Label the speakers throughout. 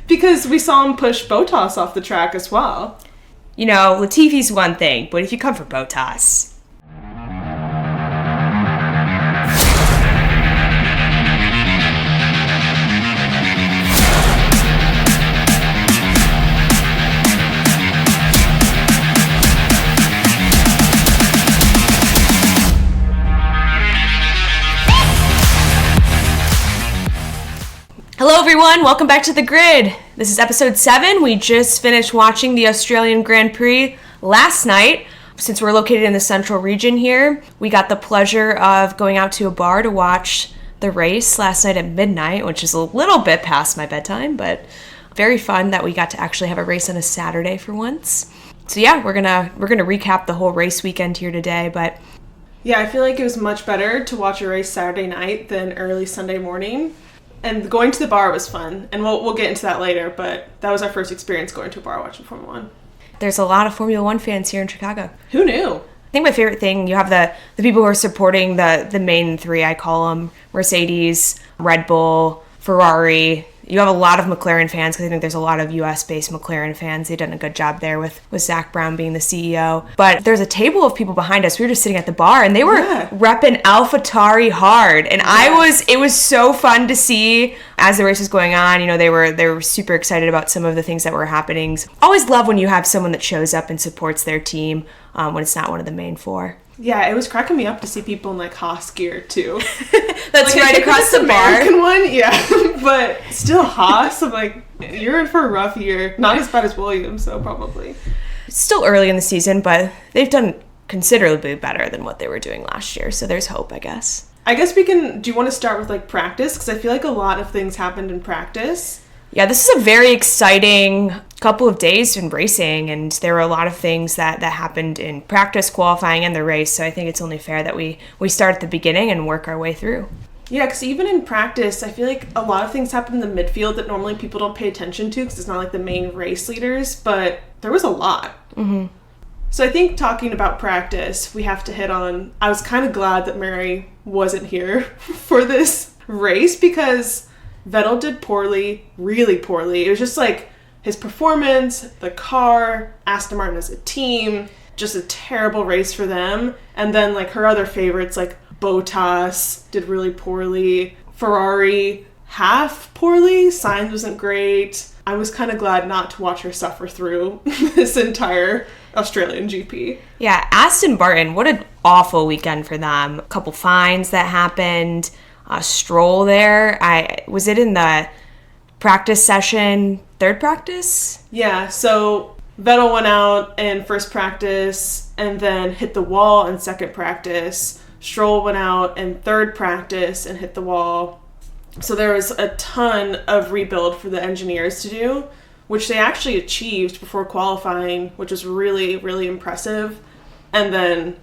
Speaker 1: Because we saw him push Bottas off the track as well.
Speaker 2: You know, Latifi's one thing, but if you come for Bottas... Hello everyone, welcome back to The Grid. This is episode 7. We just finished watching the Australian Grand Prix last night. Since we're located in the central region here, we got the pleasure of going out to a bar to watch the race last night at midnight, which is a little bit past my bedtime, but very fun that we got to actually have a race on a Saturday for once. So yeah, we're gonna recap the whole race weekend here today, but
Speaker 1: yeah, I feel like it was much better to watch a race Saturday night than early Sunday morning. And going to the bar was fun, and we'll get into that later, but that was our first experience going to a bar watching Formula 1.
Speaker 2: There's a lot of Formula 1 fans here in Chicago.
Speaker 1: Who knew?
Speaker 2: I think my favorite thing, you have the people who are supporting the main three, I call them, Mercedes, Red Bull, Ferrari. You have a lot of McLaren fans, because I think there's a lot of US-based McLaren fans. They've done a good job there with Zach Brown being the CEO. But there's a table of people behind us. We were just sitting at the bar, and they were repping AlphaTauri hard. And it was so fun to see as the race was going on. You know, they were super excited about some of the things that were happening. Always love when you have someone that shows up and supports their team when it's not one of the main four.
Speaker 1: Yeah, it was cracking me up to see people in, like, Haas gear, too.
Speaker 2: That's like, right across the bar.
Speaker 1: American one, yeah. But still Haas, I'm like, you're in for a rough year. Not as bad as Williams, though, probably.
Speaker 2: It's still early in the season, but they've done considerably better than what they were doing last year, so there's hope, I guess.
Speaker 1: I guess do you want to start with, like, practice? Because I feel like a lot of things happened in practice.
Speaker 2: Yeah, this is a very exciting couple of days in racing, and there were a lot of things that happened in practice, qualifying, and the race, so I think it's only fair that we start at the beginning and work our way through.
Speaker 1: Yeah, because even in practice, I feel like a lot of things happen in the midfield that normally people don't pay attention to because it's not like the main race leaders, but there was a lot. Mm-hmm. So I think talking about practice, we have to hit on, I was kind of glad that Mary wasn't here for this race because Vettel did poorly, really poorly. It was just like his performance, the car, Aston Martin as a team, just a terrible race for them. And then like her other favorites like Bottas did really poorly. Ferrari half poorly. Sainz wasn't great. I was kind of glad not to watch her suffer through this entire Australian GP.
Speaker 2: Yeah, Aston Martin, what an awful weekend for them. A couple fines that happened. Stroll there. Was it in the practice session, third practice?
Speaker 1: Yeah, so Vettel went out in first practice and then hit the wall in second practice. Stroll went out in third practice and hit the wall. So there was a ton of rebuild for the engineers to do, which they actually achieved before qualifying, which was really, really impressive. And then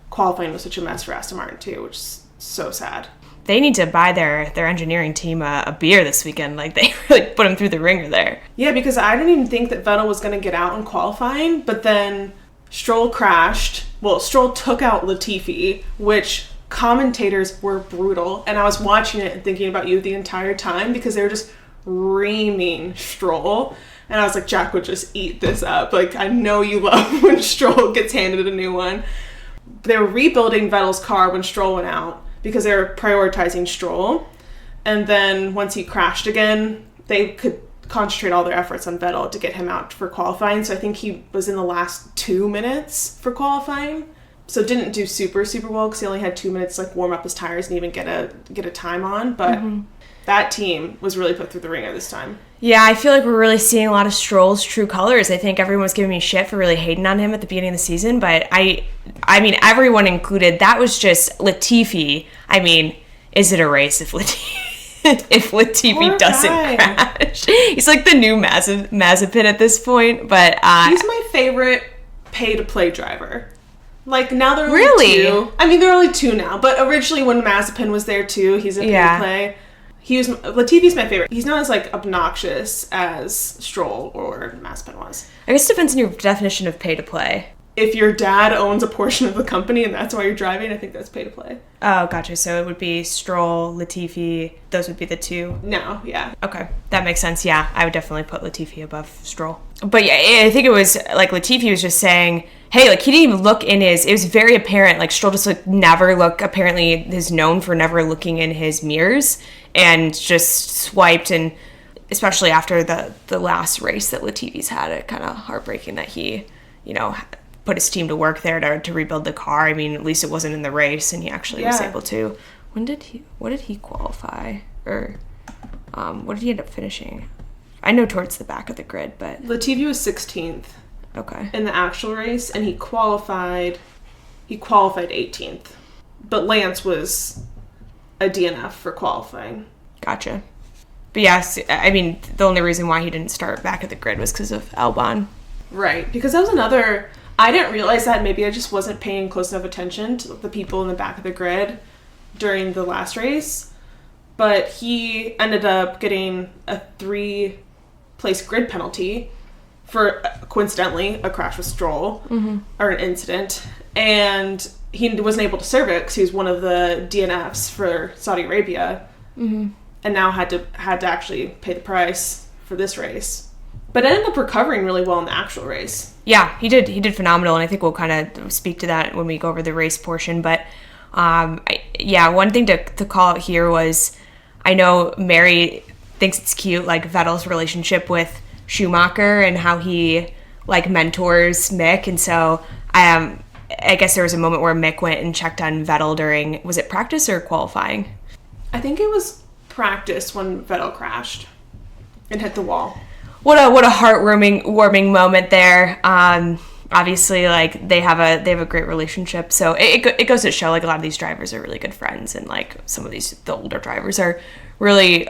Speaker 1: qualifying was such a mess for Aston Martin too, which is so sad.
Speaker 2: They need to buy their engineering team a beer this weekend. Like, they really put them through the ringer there.
Speaker 1: Yeah, because I didn't even think that Vettel was going to get out in qualifying, but then Stroll crashed. Well, Stroll took out Latifi, which commentators were brutal. And I was watching it and thinking about you the entire time because they were just reaming Stroll. And I was like, Jack would just eat this up. Like, I know you love when Stroll gets handed a new one. They were rebuilding Vettel's car when Stroll went out, because they were prioritizing Stroll. And then once he crashed again, they could concentrate all their efforts on Vettel to get him out for qualifying. So I think he was in the last 2 minutes for qualifying. So didn't do super, super well because he only had 2 minutes to like warm up his tires and even get a time on. But that team was really put through the ringer this time.
Speaker 2: Yeah, I feel like we're really seeing a lot of Stroll's true colors. I think everyone was giving me shit for really hating on him at the beginning of the season, but I mean, everyone included, that was just Latifi. I mean, is it a race if Latifi doesn't crash? He's like the new Mazepin at this point, but
Speaker 1: he's my favorite pay-to-play driver. Like, now they're only two. I mean, they're only two now, but originally when Mazepin was there too, he's a pay-to-play. Latifi's my favorite. He's not as, like, obnoxious as Stroll or Mazepin was.
Speaker 2: I guess it depends on your definition of pay-to-play.
Speaker 1: if your dad owns a portion of the company and that's why you're driving, I think that's pay to play.
Speaker 2: Oh, gotcha. So it would be Stroll, Latifi. Those would be the two.
Speaker 1: No, yeah.
Speaker 2: Okay, that makes sense. Yeah, I would definitely put Latifi above Stroll. But yeah, I think it was like Latifi was just saying, hey, like he didn't even look in his, it was very apparent, like Stroll just like never look, apparently is known for never looking in his mirrors and just swiped. And especially after the last race that Latifi's had, it kind of heartbreaking that he, you know, put his team to work there to rebuild the car. I mean, at least it wasn't in the race and he actually was able to. What did he qualify? Or what did he end up finishing? I know towards the back of the grid, but
Speaker 1: Latifi was 16th.
Speaker 2: Okay.
Speaker 1: In the actual race, and he qualified 18th. But Lance was a DNF for qualifying.
Speaker 2: Gotcha. But yes, I mean, the only reason why he didn't start back at the grid was because of Albon.
Speaker 1: Right, because that was another... I didn't realize that. Maybe I just wasn't paying close enough attention to the people in the back of the grid during the last race. But he ended up getting a 3-place grid penalty for, coincidentally, a crash with Stroll, or an incident. And he wasn't able to serve it because he was one of the DNFs for Saudi Arabia. And now had to actually pay the price for this race. But ended up recovering really well in the actual race.
Speaker 2: Yeah, he did phenomenal, and I think we'll kind of speak to that when we go over the race portion. But one thing to call out here was, I know Mary thinks it's cute, like Vettel's relationship with Schumacher and how he like mentors Mick, and so I guess there was a moment where Mick went and checked on Vettel during, was it practice or qualifying?
Speaker 1: I think it was practice when Vettel crashed and hit the wall.
Speaker 2: What a heartwarming moment there. Obviously, like they have a great relationship, so it goes to show like a lot of these drivers are really good friends, and like some of the older drivers are really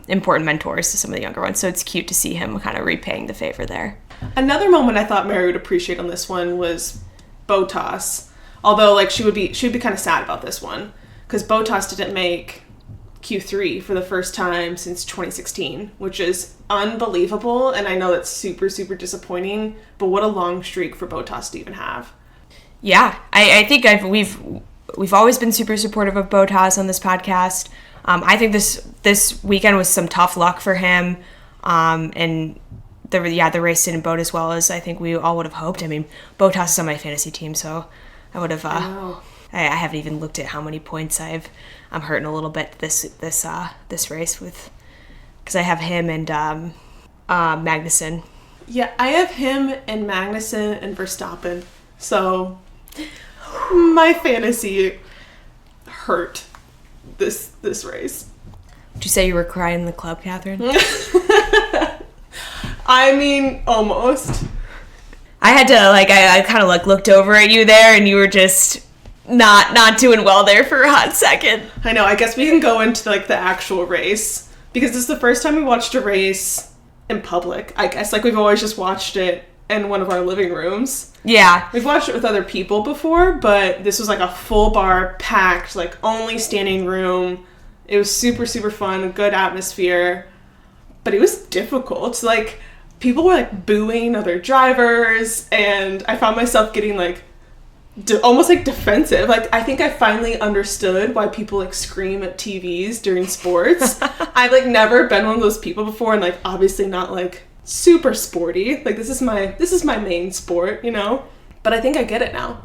Speaker 2: important mentors to some of the younger ones. So it's cute to see him kind of repaying the favor there.
Speaker 1: Another moment I thought Mary would appreciate on this one was Bottas. Although like she would be kind of sad about this one because Bottas didn't make Q3 for the first time since 2016, which is unbelievable, and I know that's super, super disappointing, but what a long streak for Bottas to even have. Yeah,
Speaker 2: I think we've always been super supportive of Bottas on this podcast. I think this weekend was some tough luck for him, and the race didn't boat as well as I think we all would have hoped. I mean, Bottas is on my fantasy team, so I would have. I haven't even looked at how many points I'm hurting a little bit this race with, because I have him and Magnussen.
Speaker 1: Yeah, I have him and Magnussen and Verstappen. So my fantasy hurt this race.
Speaker 2: Would you say you were crying in the club, Catherine?
Speaker 1: I mean, almost.
Speaker 2: I had to I kind of looked over at you there, and you were just not doing well there for a hot second.
Speaker 1: I know. I guess we can go into the actual race, because this is the first time we watched a race in public. I guess we've always just watched it in one of our living rooms.
Speaker 2: Yeah.
Speaker 1: We've watched it with other people before, but this was a full bar, packed, only standing room. It was super, super fun, a good atmosphere, but it was difficult. People were booing other drivers, and I found myself getting almost defensive. I think I finally understood why people scream at TVs during sports. I've never been one of those people before, and obviously not super sporty. This is my main sport, But I think I get it now.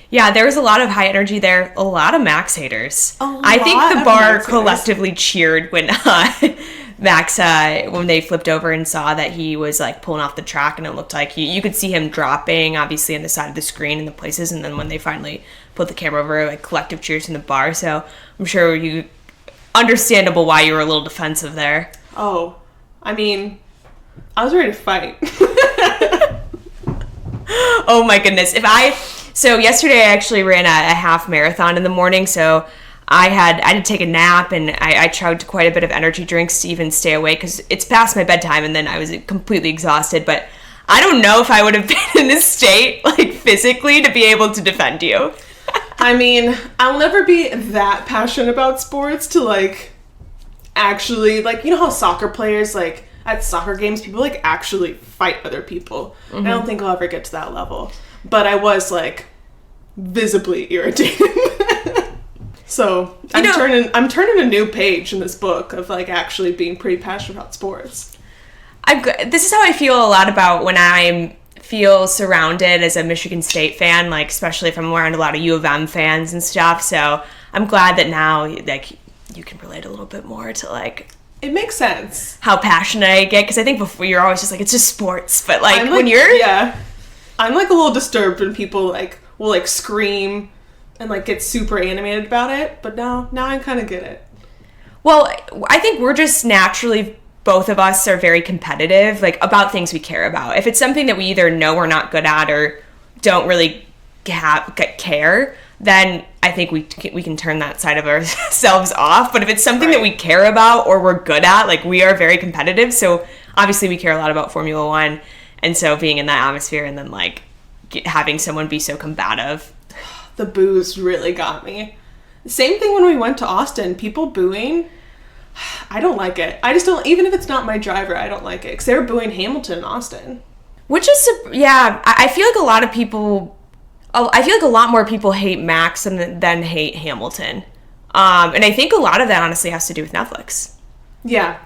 Speaker 2: Yeah, there was a lot of high energy there. A lot of Max haters. I think the bar collectively cheered when Max, when they flipped over and saw that he was pulling off the track, and it looked like you could see him dropping, obviously, on the side of the screen in the places, and then when they finally put the camera over, collective cheers from the bar. So I'm sure understandable why you were a little defensive there.
Speaker 1: Oh, I mean, I was ready to fight.
Speaker 2: Oh my goodness. So yesterday I actually ran a half marathon in the morning, so I had to take a nap, and I chugged quite a bit of energy drinks to even stay awake because it's past my bedtime, and then I was completely exhausted. But I don't know if I would have been in this state, physically, to be able to defend you.
Speaker 1: I mean, I'll never be that passionate about sports to actually, you know how soccer players, at soccer games, people actually fight other people. Mm-hmm. I don't think I'll ever get to that level. but I was like visibly irritated. So I'm turning a new page in this book of like actually being pretty passionate about sports.
Speaker 2: This is how I feel a lot about when I feel surrounded as a Michigan State fan, like especially if I'm around a lot of U of M fans and stuff. So I'm glad that now like you can relate a little bit more to like.
Speaker 1: It makes sense
Speaker 2: how passionate I get, because I think before you're always just like, it's just sports, but like when you're
Speaker 1: I'm like a little disturbed when people like will like scream and like get super animated about it, but now I kind of get it.
Speaker 2: Well, I think we're just naturally, both of us are very competitive, like about things we care about. If it's something that we either know we're not good at or don't really care, then I think we can turn that side of ourselves off. But if it's something that we care about or we're good at, like we are very competitive. So obviously we care a lot about Formula One. And so being in that atmosphere and then like having someone be so combative.
Speaker 1: The boos really got me. Same thing when we went to Austin. People booing. I don't like it. I just don't, even if it's not my driver, I don't like it. Because they were booing Hamilton in Austin.
Speaker 2: Which is, I feel like a lot of people... I feel like a lot more people hate Max than hate Hamilton. And I think a lot of that honestly has to do with Netflix.
Speaker 1: Yeah.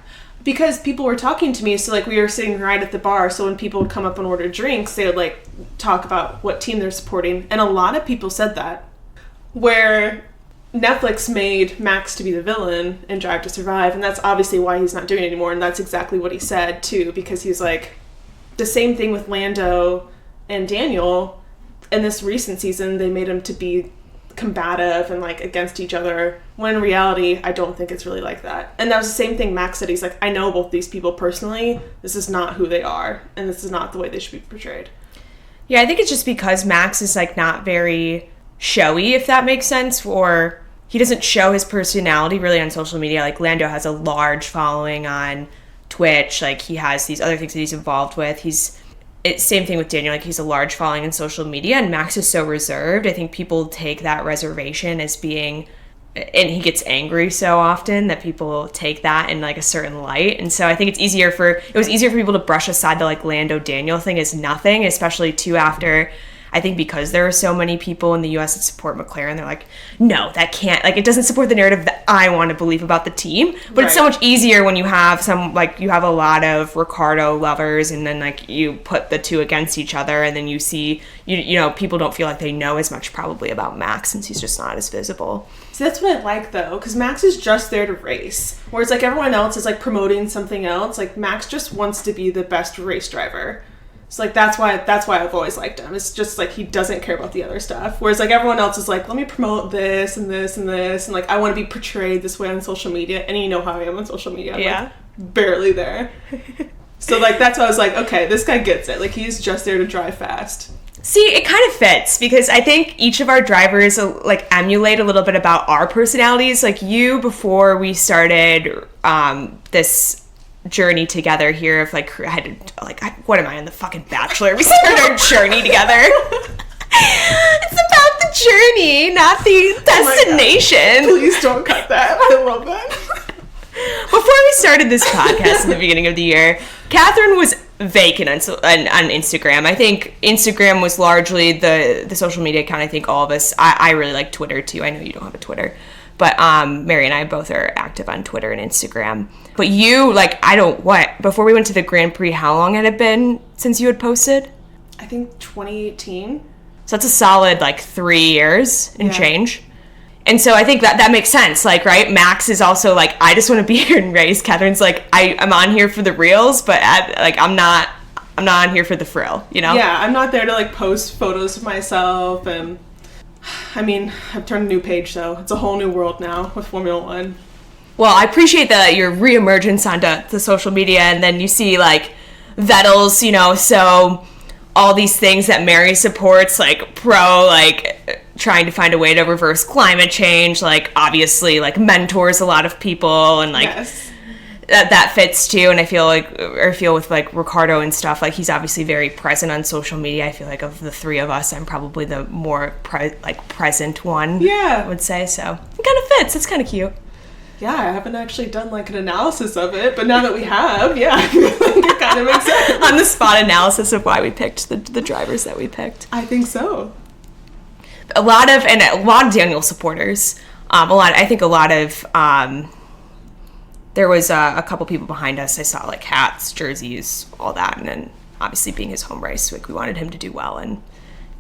Speaker 1: Because people were talking to me, so like we were sitting right at the bar, so when people would come up and order drinks, they would like talk about what team they're supporting. And a lot of people said that. Where Netflix made Max to be the villain in Drive to Survive, and that's obviously why he's not doing it anymore, and that's exactly what he said too, because he's like, the same thing with Lando and Daniel. In this recent season, they made him to be combative and like against each other, when in reality I don't think it's really like that. And that was the same thing Max said. He's like, I know both these people personally, this is not who they are, and this is not the way they should be portrayed.
Speaker 2: Yeah, I think it's just because Max is like not very showy, if that makes sense, or he doesn't show his personality really on social media. Like Lando has a large following on Twitch, like he has these other things that he's involved with. Same thing with Daniel, like he's a large following in social media, and Max is so reserved. I think people take that reservation as being, and he gets angry so often that people take that in like a certain light. And so I think it was easier for people to brush aside the like Lando Daniel thing as nothing, especially too after, I think because there are so many people in the US that support McLaren, they're like, no, that can't, like, it doesn't support the narrative that I want to believe about the team. But It's so much easier when you have you have a lot of Ricciardo lovers, and then like you put the two against each other, and then you see, you know, people don't feel like they know as much probably about Max since he's just not as visible.
Speaker 1: So that's what I like though, because Max is just there to race, whereas like everyone else is like promoting something else. Like Max just wants to be the best race driver. So like that's why I've always liked him. It's just like he doesn't care about the other stuff. Whereas like everyone else is like, let me promote this and this and this, and like I want to be portrayed this way on social media. And you know how I am on social media. I'm like barely there. So like that's why I was like, okay, this guy gets it. Like he's just there to drive fast.
Speaker 2: See, it kind of fits because I think each of our drivers like emulate a little bit about our personalities. Like you, before we started this journey together here of like what am I in the fucking Bachelor? We started our journey together. It's about the journey, not the destination.
Speaker 1: Please don't cut that. I love that.
Speaker 2: Before we started this podcast in the beginning of the year, Catherine was vacant on Instagram. I think Instagram was largely the social media account. I think all of us, I really like Twitter too. I know you don't have a Twitter. But Mary and I both are active on Twitter and Instagram. But you, like, before we went to the Grand Prix, how long had it been since you had posted?
Speaker 1: I think 2018.
Speaker 2: So that's a solid, like, 3 years and change. And so I think that makes sense, like, right? Max is also like, I just want to be here and race. Catherine's like, I'm on here for the reels, but I'm not on here for the frill, you know?
Speaker 1: Yeah, I'm not there to, like, post photos of myself and... I mean, I've turned a new page, though. It's a whole new world now with Formula One.
Speaker 2: Well, I appreciate your reemergence onto the social media, and then you see, like, Vettel's, you know, so all these things that Mary supports, like, like, trying to find a way to reverse climate change, like, obviously, like, mentors a lot of people, and, like...
Speaker 1: Yes.
Speaker 2: That fits too, and I feel with like Ricciardo and stuff, like he's obviously very present on social media. I feel like of the three of us, I'm probably the more present one.
Speaker 1: Yeah,
Speaker 2: I would say so. It kind of fits. It's kind of cute.
Speaker 1: Yeah, I haven't actually done like an analysis of it, but now that we have, yeah, I feel like it kind of makes sense
Speaker 2: on the spot. thought analysis of why we picked the drivers that we picked.
Speaker 1: I think so.
Speaker 2: A lot of Daniel supporters. There was a couple people behind us. I saw like hats, jerseys, all that, and then obviously being his home race, like we wanted him to do well, and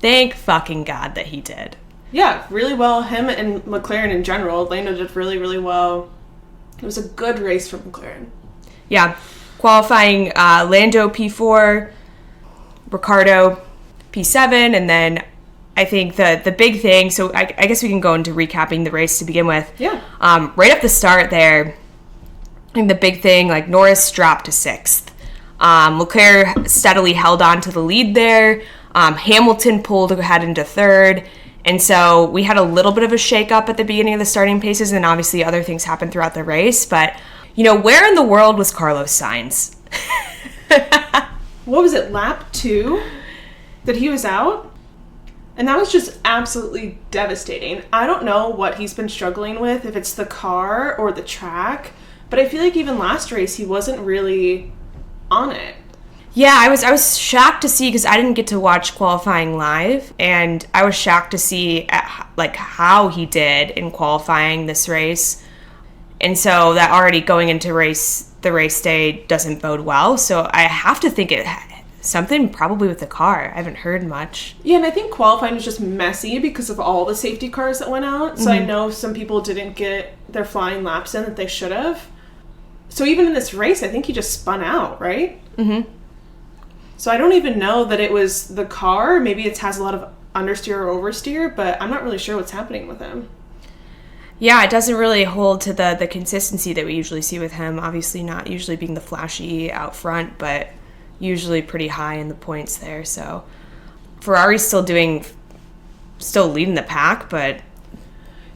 Speaker 2: thank fucking God that he did.
Speaker 1: Yeah, really well. Him and McLaren in general. Lando did really, really well. It was a good race for McLaren.
Speaker 2: Yeah, qualifying Lando P4, Ricciardo P7, and then I think the big thing. So I guess we can go into recapping the race to begin with.
Speaker 1: Yeah.
Speaker 2: Right up the start there. I think the big thing, like Norris dropped to 6th. Leclerc steadily held on to the lead there. Hamilton pulled ahead into 3rd. And so we had a little bit of a shake-up at the beginning of the starting paces, and obviously other things happened throughout the race. But, where in the world was Carlos Sainz?
Speaker 1: What was it, lap 2 that he was out? And that was just absolutely devastating. I don't know what he's been struggling with, if it's the car or the track. But I feel like even last race, he wasn't really on it.
Speaker 2: Yeah, I was shocked to see, because I didn't get to watch qualifying live, and I was shocked to see how he did in qualifying this race. And so that already going into the race day doesn't bode well. So I have to think something probably with the car. I haven't heard much.
Speaker 1: Yeah, and I think qualifying was just messy because of all the safety cars that went out. So I know some people didn't get their flying laps in that they should have. So even in this race, I think he just spun out, right?
Speaker 2: Mm-hmm.
Speaker 1: So I don't even know that it was the car. Maybe it has a lot of understeer or oversteer, but I'm not really sure what's happening with him.
Speaker 2: Yeah, it doesn't really hold to the consistency that we usually see with him. Obviously not usually being the flashy out front, but usually pretty high in the points there. So Ferrari's still leading the pack, but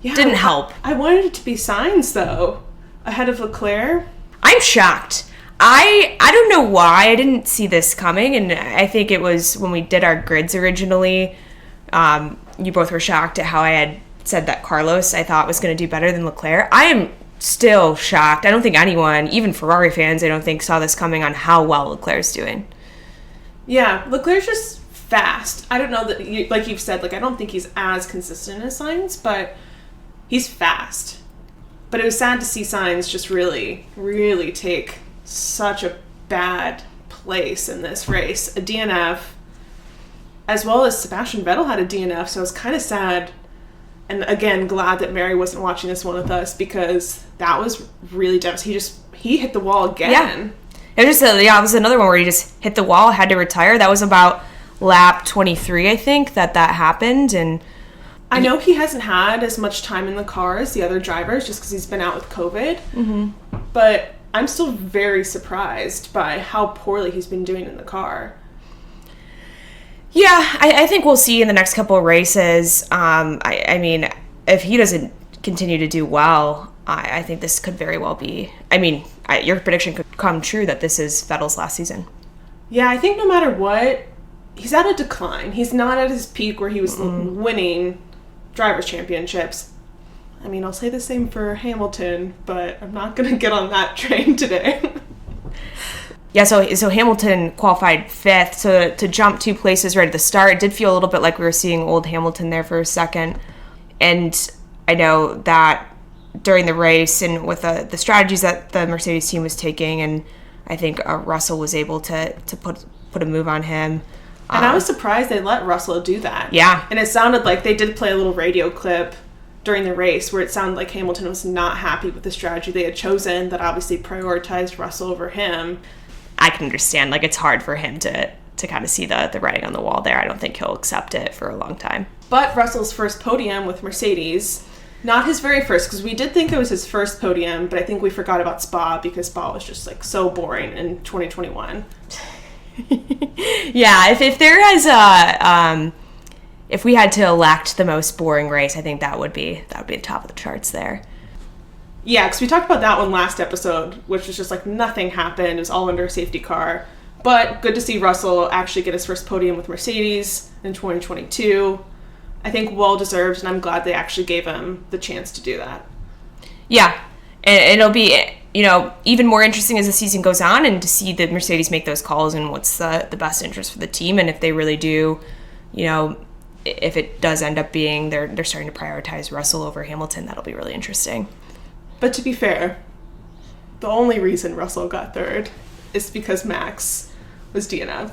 Speaker 2: didn't help.
Speaker 1: I wanted it to be Sainz, though, ahead of Leclerc.
Speaker 2: I'm shocked. I don't know why I didn't see this coming, and I think it was when we did our grids originally. You both were shocked at how I had said that Carlos, I thought, was going to do better than Leclerc. I am still shocked. I don't think anyone, even Ferrari fans, I don't think saw this coming on how well Leclerc's doing.
Speaker 1: Yeah, Leclerc's just fast. I don't know that, like you've said, I don't think he's as consistent as Sainz, but he's fast. But it was sad to see Sainz just really, really take such a bad place in this race. A DNF, as well as Sebastian Vettel had a DNF, so I was kind of sad. And again, glad that Mary wasn't watching this one with us, because that was really devastating. He hit the wall again.
Speaker 2: Yeah. It was another one where he just hit the wall, had to retire. That was about lap 23, I think, that happened. And
Speaker 1: I know he hasn't had as much time in the car as the other drivers, just because he's been out with COVID.
Speaker 2: Mm-hmm.
Speaker 1: But I'm still very surprised by how poorly he's been doing in the car.
Speaker 2: Yeah, I think we'll see in the next couple of races. I mean, if he doesn't continue to do well, I think this could very well be... your prediction could come true that this is Vettel's last season.
Speaker 1: Yeah, I think no matter what, he's at a decline. He's not at his peak where he was winning drivers' championships. I'll say the same for Hamilton, but I'm not going to get on that train today.
Speaker 2: Yeah, so Hamilton qualified 5th, so to jump 2 places right at the start, it did feel a little bit like we were seeing old Hamilton there for a second. And I know that during the race and with the strategies that the Mercedes team was taking, and I think Russell was able to put a move on him.
Speaker 1: And I was surprised they let Russell do that.
Speaker 2: Yeah.
Speaker 1: And it sounded like they did play a little radio clip during the race where it sounded like Hamilton was not happy with the strategy they had chosen, that obviously prioritized Russell over him.
Speaker 2: I can understand, it's hard for him to kind of see the writing on the wall there. I don't think he'll accept it for a long time.
Speaker 1: But Russell's first podium with Mercedes, not his very first, because we did think it was his first podium, but I think we forgot about Spa, because Spa was just so boring in 2021.
Speaker 2: Yeah, if there is if we had to elect the most boring race, I think that would be the top of the charts there.
Speaker 1: Yeah, because we talked about that one last episode, which was just nothing happened. It was all under a safety car. But good to see Russell actually get his first podium with Mercedes in 2022. I think well-deserved, and I'm glad they actually gave him the chance to do that.
Speaker 2: Yeah, and it'll be even more interesting as the season goes on, and to see the Mercedes make those calls and what's the best interest for the team. And if they really do, if it does end up being they're starting to prioritize Russell over Hamilton, that'll be really interesting.
Speaker 1: But to be fair, the only reason Russell got third is because Max was DNF,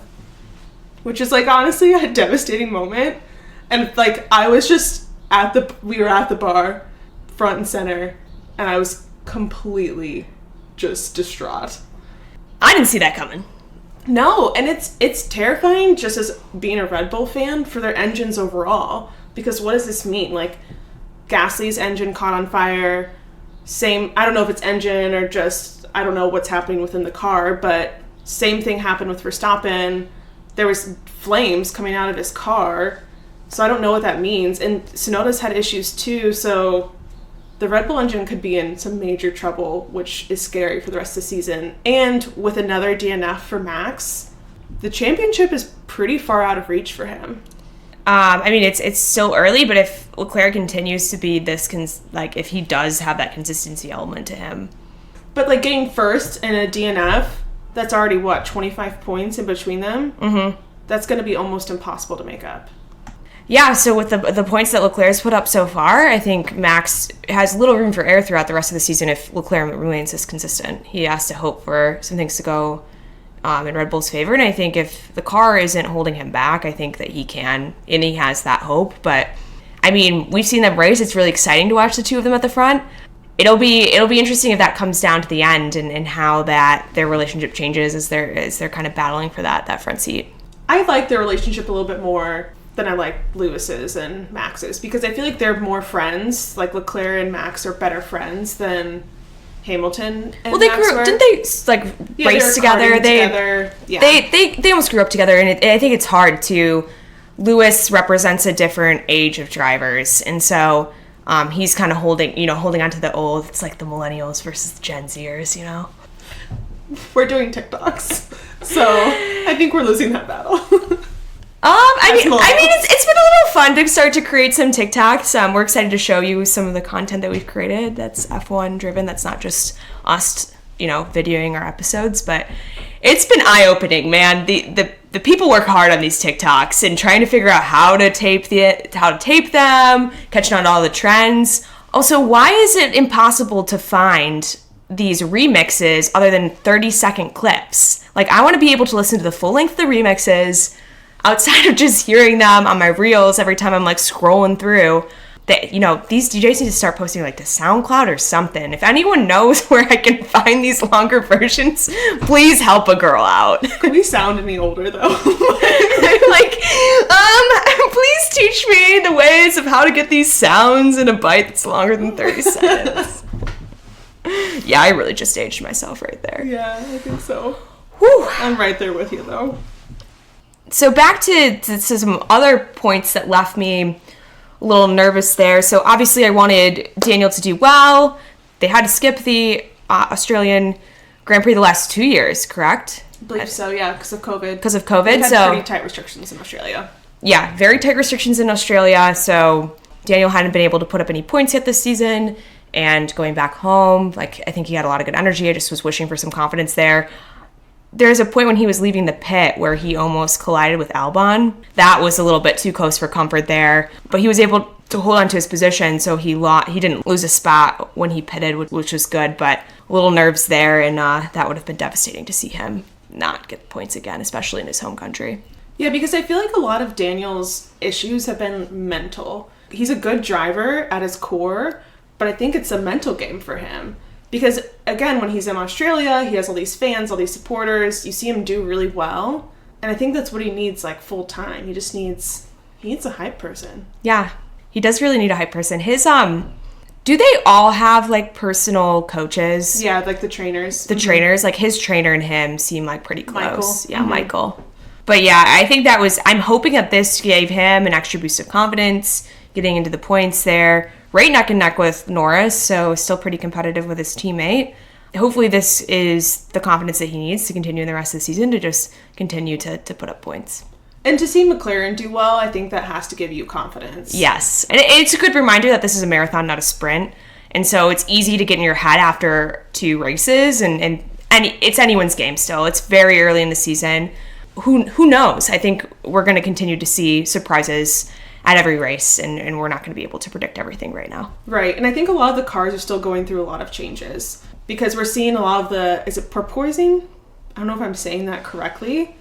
Speaker 1: which is honestly a devastating moment. And I was just we were at the bar, front and center, and I was completely just distraught.
Speaker 2: I didn't see that coming.
Speaker 1: No, and it's terrifying just as being a Red Bull fan for their engines overall, because what does this mean? Gasly's engine caught on fire. I don't know if it's engine or just, I don't know what's happening within the car, but same thing happened with Verstappen. There was flames coming out of his car, so I don't know what that means. And Tsunoda's had issues too, so the Red Bull engine could be in some major trouble, which is scary for the rest of the season. And with another DNF for Max, the championship is pretty far out of reach for him.
Speaker 2: It's still early, but if Leclerc continues to be this, if he does have that consistency element to him.
Speaker 1: But getting first in a DNF, that's already 25 points in between them? Mm-hmm. That's going to be almost impossible to make up.
Speaker 2: Yeah, so with the points that Leclerc's put up so far, I think Max has little room for error throughout the rest of the season if Leclerc remains this consistent. He has to hope for some things to go in Red Bull's favor, and I think if the car isn't holding him back, I think that he can, and he has that hope. But, we've seen them race. It's really exciting to watch the two of them at the front. It'll be interesting if that comes down to the end and how their relationship changes as they're kind of battling for that front seat.
Speaker 1: I like their relationship a little bit more than I like Lewis's and Max's, because I feel like they're more friends. Leclerc and Max are better friends than Hamilton and Max were.
Speaker 2: Didn't they race together?
Speaker 1: Together. Yeah.
Speaker 2: They almost grew up together, and I think it's hard to. Lewis represents a different age of drivers, and so he's kind of holding on to the old. It's like the millennials versus Gen Zers,
Speaker 1: We're doing TikToks, so I think we're losing that battle.
Speaker 2: It's been a little fun to start to create some TikToks. We're excited to show you some of the content that we've created that's F1 driven. That's not just us, videoing our episodes, but it's been eye-opening, man. The people work hard on these TikToks and trying to figure out how to tape them, catching on to all the trends. Also, why is it impossible to find these remixes other than 30-second clips? I want to be able to listen to the full length of the remixes outside of just hearing them on my reels every time I'm scrolling through. That these DJs need to start posting to SoundCloud or something. If anyone knows where I can find these longer versions, please help a girl out.
Speaker 1: We sound any older though.
Speaker 2: Please teach me the ways of how to get these sounds in a bite that's longer than 30 seconds. Yeah, I really just aged myself right there.
Speaker 1: Yeah, I think so.
Speaker 2: Whew.
Speaker 1: I'm right there with you though.
Speaker 2: So back to some other points that left me a little nervous there. So obviously I wanted Daniel to do well. They had to skip the Australian Grand Prix the last 2 years, correct?
Speaker 1: I believe so, yeah, because of COVID.
Speaker 2: They
Speaker 1: had pretty tight restrictions in Australia.
Speaker 2: Yeah, very tight restrictions in Australia. So Daniel hadn't been able to put up any points yet this season. And going back home, I think he had a lot of good energy. I just was wishing for some confidence there. There's a point when he was leaving the pit where he almost collided with Albon. That was a little bit too close for comfort there. But he was able to hold on to his position, so he didn't lose a spot when he pitted, which was good. But a little nerves there, and that would have been devastating to see him not get points again, especially in his home country.
Speaker 1: Yeah, because I feel like a lot of Daniel's issues have been mental. He's a good driver at his core, but I think it's a mental game for him. Because, again, when he's in Australia, he has all these fans, all these supporters. You see him do really well. And I think that's what he needs, full time. He needs a hype person.
Speaker 2: Yeah, he does really need a hype person. His, do they all have, personal coaches?
Speaker 1: Yeah, the trainers.
Speaker 2: The trainers, his trainer and him seem, pretty close.
Speaker 1: Michael.
Speaker 2: Yeah, Michael. But, yeah, I think I'm hoping that this gave him an extra boost of confidence, getting into the points there. Right neck and neck with Norris, so still pretty competitive with his teammate. Hopefully this is the confidence that he needs to continue in the rest of the season to just continue to put up points.
Speaker 1: And to see McLaren do well, I think that has to give you confidence.
Speaker 2: Yes. And it's a good reminder that this is a marathon, not a sprint. And so it's easy to get in your head after 2 races, and it's anyone's game still. It's very early in the season. Who knows? I think we're going to continue to see surprises at every race, and we're not going to be able to predict everything right now.
Speaker 1: Right, and I think a lot of the cars are still going through a lot of changes because we're seeing a lot of is it porpoising? I don't know if I'm saying that correctly.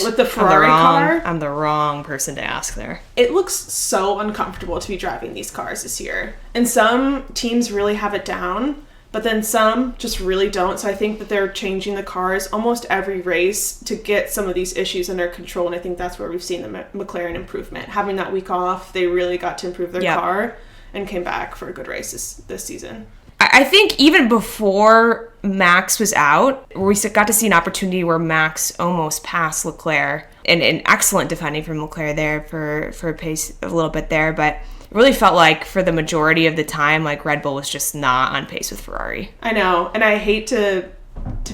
Speaker 1: With the Ferrari car.
Speaker 2: I'm the wrong person to ask there.
Speaker 1: It looks so uncomfortable to be driving these cars this year. And some teams really have it down, but then some just really don't. So I think that they're changing the cars almost every race to get some of these issues under control. And I think that's where we've seen the McLaren improvement. Having that week off, they really got to improve their car and came back for a good race this season.
Speaker 2: I think even before Max was out, we got to see an opportunity where Max almost passed Leclerc, and an excellent defending from Leclerc there for a pace a little bit there, but it really felt like for the majority of the time, like Red Bull was just not on pace with Ferrari.
Speaker 1: I know, and I hate to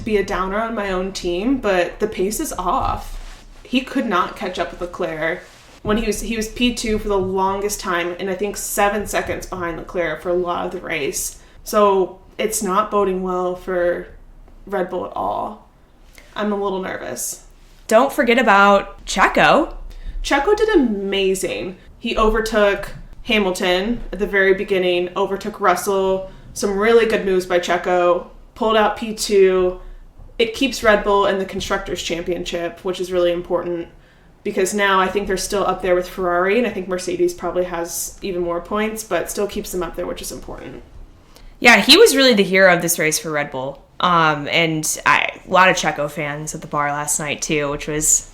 Speaker 1: be a downer on my own team, but the pace is off. He could not catch up with Leclerc. When he was P2 for the longest time, and I think 7 seconds behind Leclerc for a lot of the race. So it's not boding well for Red Bull at all. I'm a little nervous.
Speaker 2: Don't forget about Checo.
Speaker 1: Checo did amazing. He overtook Hamilton at the very beginning, overtook Russell. Some really good moves by Checo. Pulled out P2. It keeps Red Bull in the Constructors' Championship, which is really important because now I think they're still up there with Ferrari, and I think Mercedes probably has even more points, but still keeps them up there, which is important.
Speaker 2: Yeah, he was really the hero of this race for Red Bull. And a lot of Checo fans at the bar last night, too, which was...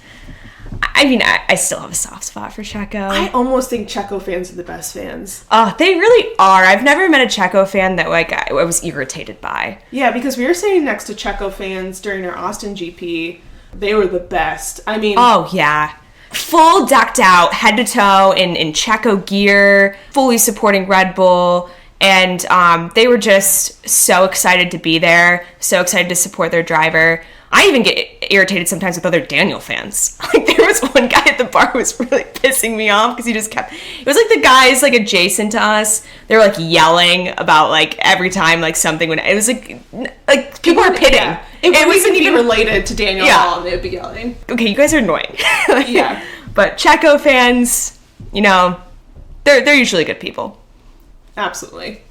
Speaker 2: I mean, I still have a soft spot for Checo.
Speaker 1: I almost think Checo fans are the best fans.
Speaker 2: Oh, they really are. I've never met a Checo fan that, like, I was irritated by.
Speaker 1: Yeah, because we were sitting next to Checo fans during our Austin GP. They were the best. I mean...
Speaker 2: Oh, yeah. Full decked out, head to toe in Checo gear, fully supporting Red Bull. And they were just so excited to be there, so excited to support their driver. I even get irritated sometimes with other Daniel fans. Like, there was one guy at the bar who was really pissing me off because he just kept... It was like the guys, like, adjacent to us. They were, like, yelling about, like, every time, like, something would... It was, like people were pitting.
Speaker 1: Yeah. It wasn't even related to Daniel at all, and they would be yelling.
Speaker 2: Okay, you guys are annoying.
Speaker 1: Yeah.
Speaker 2: But Checo fans, you know, they're usually good people.
Speaker 1: Absolutely.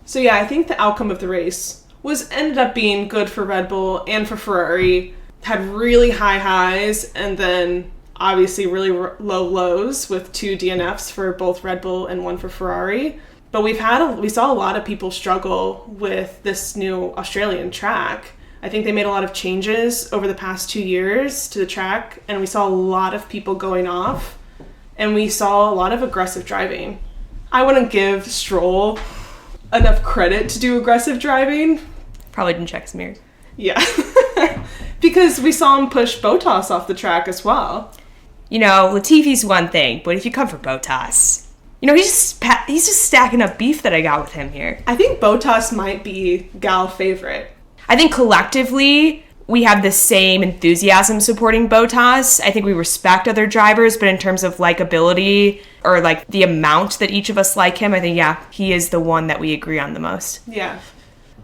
Speaker 1: So yeah, I think the outcome of the race ended up being good for Red Bull and for Ferrari. Had really high highs and then obviously really low lows with 2 DNFs for both Red Bull and 1 for Ferrari. But we saw a lot of people struggle with this new Australian track. I think they made a lot of changes over the past 2 years to the track, and we saw a lot of people going off, and we saw a lot of aggressive driving. I wouldn't give Stroll enough credit to do aggressive driving.
Speaker 2: Probably didn't check his mirror.
Speaker 1: Yeah. Because we saw him push Bottas off the track as well.
Speaker 2: You know, Latifi's one thing, but if you come for Bottas, you know, he's just stacking up beef that I got with him here.
Speaker 1: I think Bottas might be Gal favorite.
Speaker 2: I think collectively we have the same enthusiasm supporting Bottas. I think we respect other drivers, but in terms of likability or like the amount that each of us like him, I think, yeah, he is the one that we agree on the most.
Speaker 1: Yeah.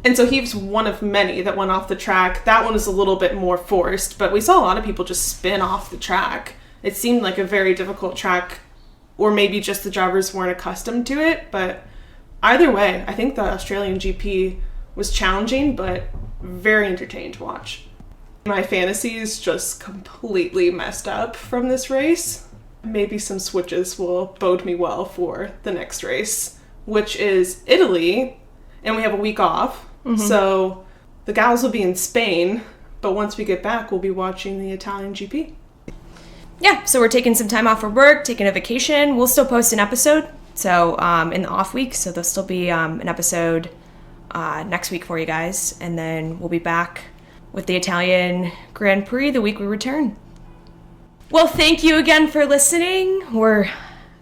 Speaker 1: And so he was one of many that went off the track. That one was a little bit more forced, but we saw a lot of people just spin off the track. It seemed like a very difficult track, or maybe just the drivers weren't accustomed to it. But either way, I think the Australian GP was challenging, but very entertaining to watch. My fantasies just completely messed up from this race. Maybe some switches will bode me well for the next race, which is Italy, and we have a week off. Mm-hmm. So the gals will be in Spain, but once we get back, we'll be watching the Italian GP.
Speaker 2: Yeah, so we're taking some time off for work, taking a vacation. We'll still post an episode, so in the off week, so there'll still be an episode next week for you guys, and then we'll be back with the Italian Grand Prix the week we return. Well, thank you again for listening. We're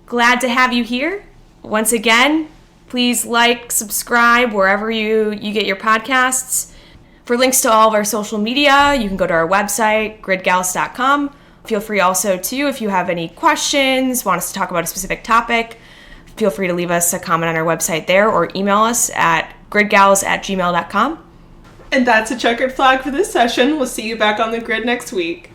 Speaker 2: glad to have you here. Once again, please like, subscribe wherever you get your podcasts. For links to all of our social media, you can go to our website, gridgals.com. Feel free also to, if you have any questions, want us to talk about a specific topic, feel free to leave us a comment on our website there or email us at gridgals@gmail.com.
Speaker 1: And that's a checkered flag for this session. We'll see you back on the grid next week.